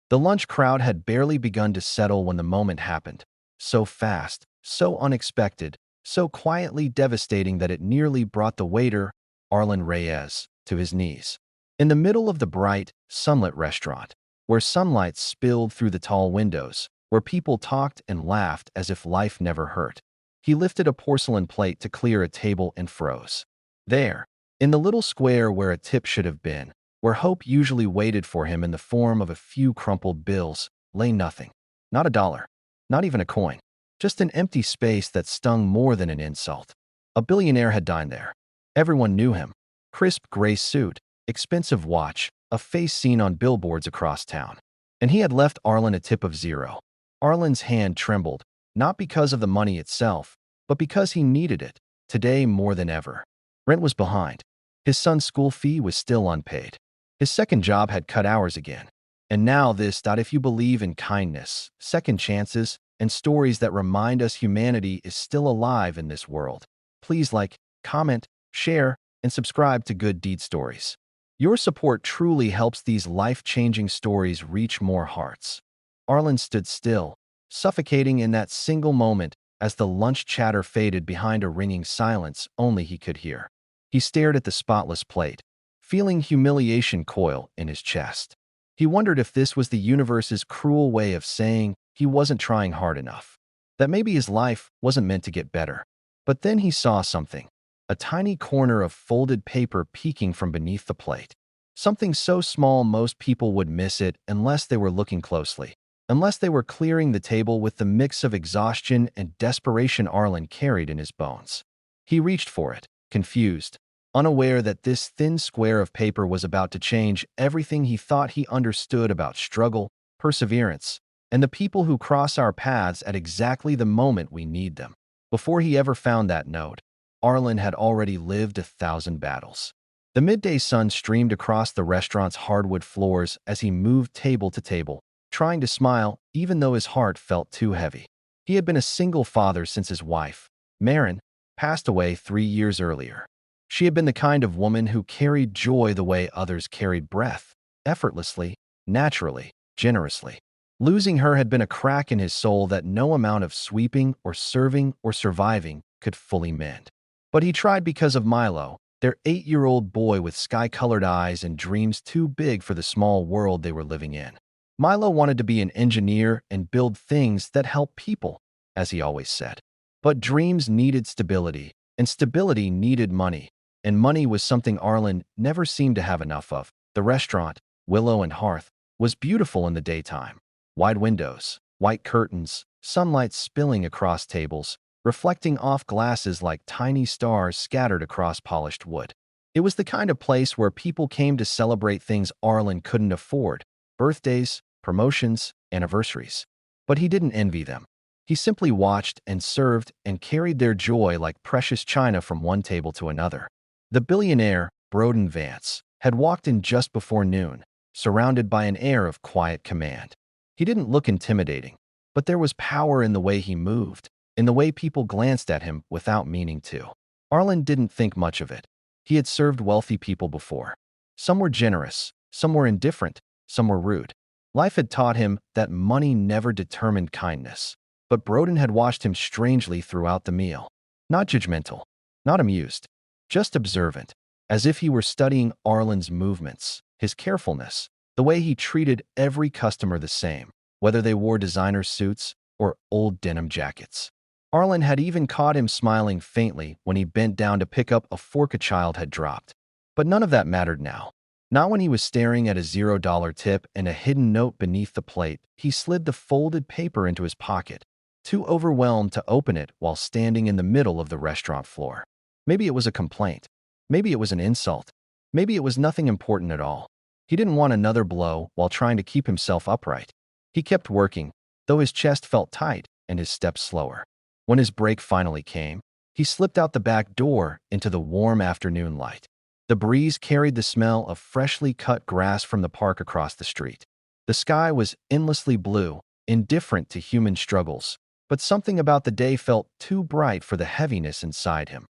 The lunch crowd had barely begun to settle when the moment happened. So fast, so unexpected, so quietly devastating that it nearly brought the waiter, Arlen Reyes, to his knees. In the middle of the bright, sunlit restaurant, where sunlight spilled through the tall windows, where people talked and laughed as if life never hurt, he lifted a porcelain plate to clear a table and froze. There, in the little square where a tip should have been, where hope usually waited for him in the form of a few crumpled bills, lay nothing. Not a dollar. Not even a coin. Just an empty space that stung more than an insult. A billionaire had dined there. Everyone knew him. Crisp gray suit, expensive watch, a face seen on billboards across town. And he had left Arlen a tip of 0. Arlen's hand trembled, not because of the money itself, but because he needed it, today more than ever. Rent was behind. His son's school fee was still unpaid. His second job had cut hours again. And now this. If you believe in kindness, second chances, and stories that remind us humanity is still alive in this world, please like, comment, share, and subscribe to Good Deed Stories. Your support truly helps these life-changing stories reach more hearts. Arlen stood still, suffocating in that single moment as the lunch chatter faded behind a ringing silence only he could hear. He stared at the spotless plate, feeling humiliation coil in his chest. He wondered if this was the universe's cruel way of saying he wasn't trying hard enough, that maybe his life wasn't meant to get better. But then he saw something, a tiny corner of folded paper peeking from beneath the plate. Something so small most people would miss it unless they were looking closely, unless they were clearing the table with the mix of exhaustion and desperation Arlen carried in his bones. He reached for it, confused, unaware that this thin square of paper was about to change everything he thought he understood about struggle, perseverance, and the people who cross our paths at exactly the moment we need them. Before he ever found that note, Arlen had already lived 1,000 battles. The midday sun streamed across the restaurant's hardwood floors as he moved table to table, trying to smile even though his heart felt too heavy. He had been a single father since his wife, Marin, passed away 3 years earlier. She had been the kind of woman who carried joy the way others carried breath, effortlessly, naturally, generously. Losing her had been a crack in his soul that no amount of sweeping or serving or surviving could fully mend. But he tried because of Milo, their 8-year-old boy with sky-colored eyes and dreams too big for the small world they were living in. Milo wanted to be an engineer and build things that help people, as he always said. But dreams needed stability, and stability needed money. And money was something Arlen never seemed to have enough of. The restaurant, Willow and Hearth, was beautiful in the daytime. Wide windows, white curtains, sunlight spilling across tables, reflecting off glasses like tiny stars scattered across polished wood. It was the kind of place where people came to celebrate things Arlen couldn't afford: birthdays, promotions, anniversaries. But he didn't envy them. He simply watched and served and carried their joy like precious china from one table to another. The billionaire, Broden Vance, had walked in just before noon, surrounded by an air of quiet command. He didn't look intimidating, but there was power in the way he moved, in the way people glanced at him without meaning to. Arlen didn't think much of it. He had served wealthy people before. Some were generous, some were indifferent, some were rude. Life had taught him that money never determined kindness. But Broden had watched him strangely throughout the meal. Not judgmental, not amused, just observant, as if he were studying Arlen's movements, his carefulness, the way he treated every customer the same, whether they wore designer suits or old denim jackets. Arlen had even caught him smiling faintly when he bent down to pick up a fork a child had dropped. But none of that mattered now. Not when he was staring at a $0 tip and a hidden note beneath the plate. He slid the folded paper into his pocket, too overwhelmed to open it while standing in the middle of the restaurant floor. Maybe it was a complaint. Maybe it was an insult. Maybe it was nothing important at all. He didn't want another blow while trying to keep himself upright. He kept working, though his chest felt tight and his steps slower. When his break finally came, he slipped out the back door into the warm afternoon light. The breeze carried the smell of freshly cut grass from the park across the street. The sky was endlessly blue, indifferent to human struggles, but something about the day felt too bright for the heaviness inside him.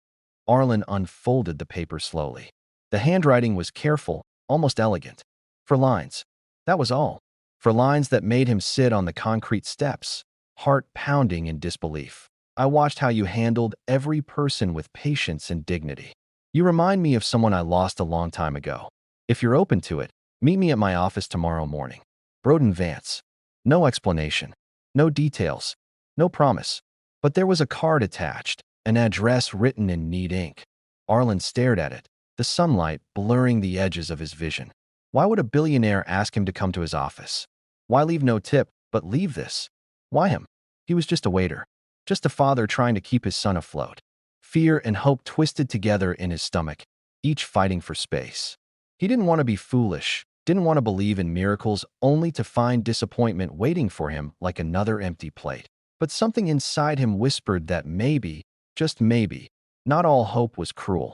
Arlen unfolded the paper slowly. The handwriting was careful, almost elegant. 4 lines. That was all. for lines that made him sit on the concrete steps, heart pounding in disbelief. I watched how you handled every person with patience and dignity. You remind me of someone I lost a long time ago. If you're open to it, meet me at my office tomorrow morning. Broden Vance. No explanation. No details. No promise. But there was a card attached, an address written in neat ink. Arlen stared at it, the sunlight blurring the edges of his vision. Why would a billionaire ask him to come to his office? Why leave no tip, but leave this? Why him? He was just a waiter. Just a father trying to keep his son afloat. Fear and hope twisted together in his stomach, each fighting for space. He didn't want to be foolish, didn't want to believe in miracles only to find disappointment waiting for him like another empty plate. But something inside him whispered that maybe, just maybe, not all hope was cruel.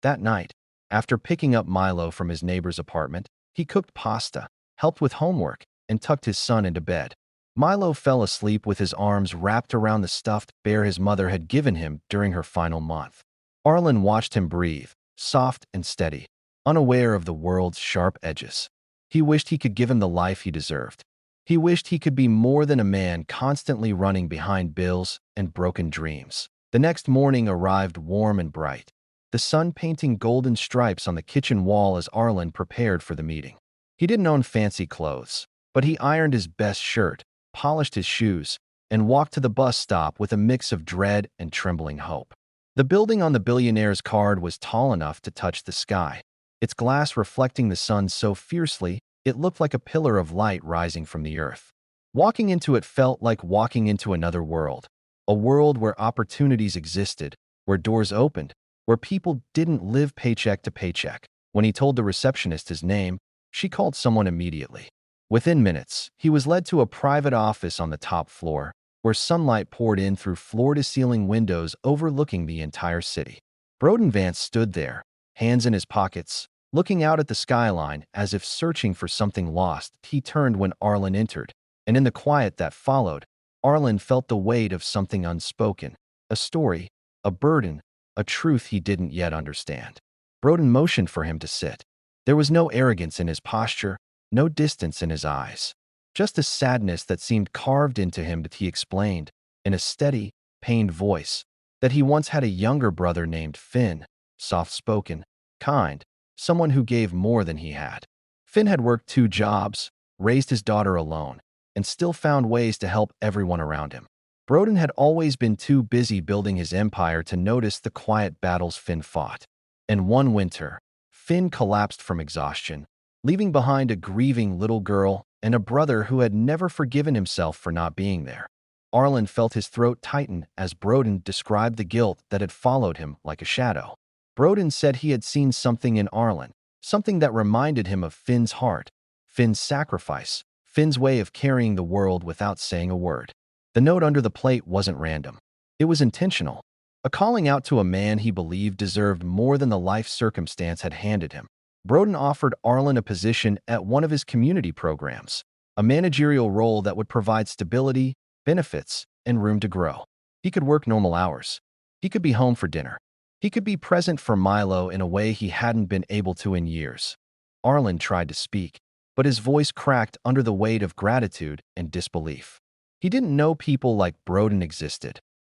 That night, after picking up Milo from his neighbor's apartment, he cooked pasta, helped with homework, and tucked his son into bed. Milo fell asleep with his arms wrapped around the stuffed bear his mother had given him during her final month. Arlen watched him breathe, soft and steady, unaware of the world's sharp edges. He wished he could give him the life he deserved. He wished he could be more than a man constantly running behind bills and broken dreams. The next morning arrived warm and bright, the sun painting golden stripes on the kitchen wall as Arlen prepared for the meeting. He didn't own fancy clothes, but he ironed his best shirt, polished his shoes, and walked to the bus stop with a mix of dread and trembling hope. The building on the billionaire's card was tall enough to touch the sky, its glass reflecting the sun so fiercely it looked like a pillar of light rising from the earth. Walking into it felt like walking into another world, a world where opportunities existed, where doors opened, where people didn't live paycheck to paycheck. When he told the receptionist his name, she called someone immediately. Within minutes, he was led to a private office on the top floor, where sunlight poured in through floor-to-ceiling windows overlooking the entire city. Broden Vance stood there, hands in his pockets, looking out at the skyline as if searching for something lost. He turned when Arlen entered, and in the quiet that followed, Arlen felt the weight of something unspoken, a story, a burden, a truth he didn't yet understand. Broden motioned for him to sit. There was no arrogance in his posture, no distance in his eyes, just a sadness that seemed carved into him. That he explained, in a steady, pained voice, that he once had a younger brother named Finn, soft-spoken, kind, someone who gave more than he had. Finn had worked 2 jobs, raised his daughter alone, and still found ways to help everyone around him. Broden had always been too busy building his empire to notice the quiet battles Finn fought. And one winter, Finn collapsed from exhaustion, leaving behind a grieving little girl and a brother who had never forgiven himself for not being there. Arlen felt his throat tighten as Broden described the guilt that had followed him like a shadow. Broden said he had seen something in Arlen, something that reminded him of Finn's heart, Finn's sacrifice, Finn's way of carrying the world without saying a word. The note under the plate wasn't random. It was intentional, a calling out to a man he believed deserved more than the life circumstance had handed him. Broden offered Arlen a position at one of his community programs, a managerial role that would provide stability, benefits, and room to grow. He could work normal hours. He could be home for dinner. He could be present for Milo in a way he hadn't been able to in years. Arlen tried to speak, but his voice cracked under the weight of gratitude and disbelief. He didn't know people like Broden existed,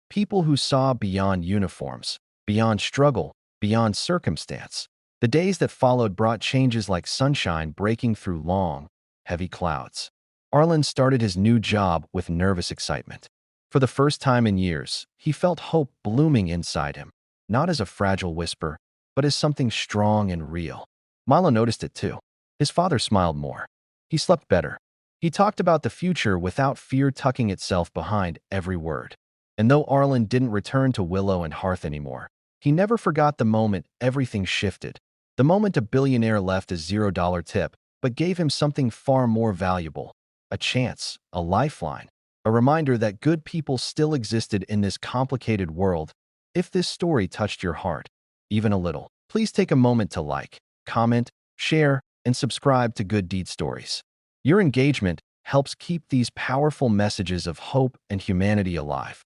people who saw beyond uniforms, beyond struggle, beyond circumstance. The days that followed brought changes like sunshine breaking through long, heavy clouds. Arlen started his new job with nervous excitement. For the first time in years, he felt hope blooming inside him, not as a fragile whisper, but as something strong and real. Milo noticed it too. His father smiled more. He slept better. He talked about the future without fear tucking itself behind every word. And though Arlen didn't return to Willow and Hearth anymore, he never forgot the moment everything shifted. The moment a billionaire left a $0 tip, but gave him something far more valuable, a chance, a lifeline, a reminder that good people still existed in this complicated world. If this story touched your heart, even a little, please take a moment to like, comment, share, and subscribe to Good Deed Stories. Your engagement helps keep these powerful messages of hope and humanity alive.